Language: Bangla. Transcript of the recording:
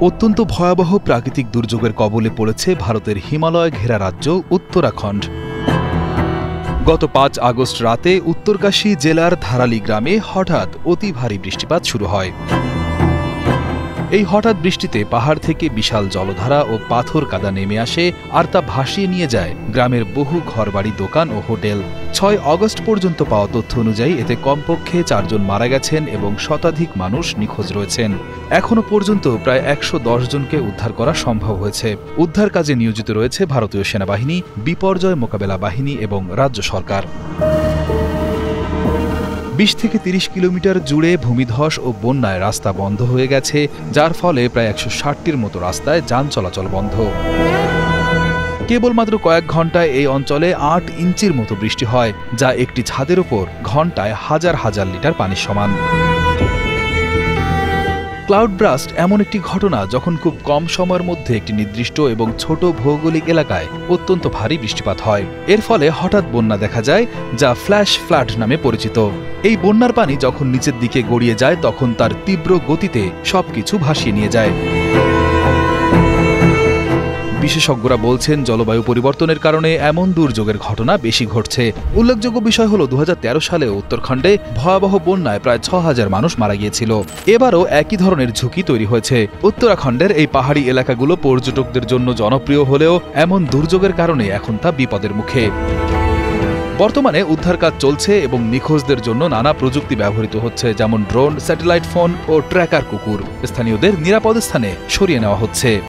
অত্যন্ত ভয়াবহ প্রাকৃতিক দুর্যোগের কবলে পড়েছে ভারতের হিমালয় ঘেরা রাজ্য উত্তরাখণ্ড। গত ৫ আগস্ট রাতে উত্তরকাশী জেলার ধারালি গ্রামে হঠাৎ অতি ভারী বৃষ্টিপাত শুরু হয়। এই হঠাৎ বৃষ্টিতে পাহাড় থেকে বিশাল জলধারা ও পাথর কাদা নেমে আসে, আর তা ভাসিয়ে নিয়ে যায় গ্রামের বহু ঘরবাড়ি, দোকান ও হোটেল। ৬ আগস্ট পর্যন্ত পাওয়া তথ্য অনুযায়ী এতে কমপক্ষে ৪ জন মারা গেছেন এবং শতাধিক মানুষ নিখোঁজ রয়েছেন। এখনও পর্যন্ত প্রায় ১১০ জনকে উদ্ধার করা সম্ভব হয়েছে। উদ্ধার কাজে নিয়োজিত রয়েছে ভারতীয় সেনাবাহিনী, বিপর্যয় মোকাবেলা বাহিনী এবং রাজ্য সরকার। ২০ থেকে ৩০ কিলোমিটার জুড়ে ভূমিধস ও বন্যায় রাস্তা বন্ধ হয়ে গেছে, যার ফলে প্রায় ১৬০টির মতো রাস্তায় যান চলাচল বন্ধ। কেবলমাত্র কয়েক ঘন্টায় এই অঞ্চলে ৮ ইঞ্চির মতো বৃষ্টি হয়, যা একটি ছাদের উপর ঘন্টায় হাজার হাজার লিটার পানির সমান। ক্লাউড ব্রাস্ট এমন একটি ঘটনা যখন খুব কম সময়ের মধ্যে একটি নির্দিষ্ট এবং ছোট ভৌগোলিক এলাকায় অত্যন্ত ভারী বৃষ্টিপাত হয়। এর ফলে হঠাৎ বন্যা দেখা যায়, যা ফ্ল্যাশ ফ্লাড নামে পরিচিত। এই বন্যার পানি যখন নিচের দিকে গড়িয়ে যায়, তখন তার তীব্র গতিতে সবকিছু ভাসিয়ে নিয়ে যায়। বিশেষজ্ঞরা বলছেন, জলবায়ু পরিবর্তনের কারণে এমন দুর্যোগের ঘটনা বেশি ঘটছে। উল্লেখযোগ্য বিষয় হল ২০১৩ সালে উত্তরাখণ্ডে ভয়াবহ বন্যায় প্রায় ৬,০০০ মানুষ মারা গিয়েছিল। এবারও একই ধরনের ঝুঁকি তৈরি হয়েছে। উত্তরাখণ্ডের এই পাহাড়ি এলাকাগুলো পর্যটকদের জন্য জনপ্রিয় হলেও এমন দুর্যোগের কারণে এখন তা বিপদের মুখে। বর্তমানে উদ্ধার কাজ চলছে এবং নিখোঁজদের জন্য নানা প্রযুক্তি ব্যবহৃত হচ্ছে, যেমন ড্রোন, স্যাটেলাইট ফোন ও ট্র্যাকার কুকুর। স্থানীয়দের নিরাপদ স্থানে সরিয়ে নেওয়া হচ্ছে।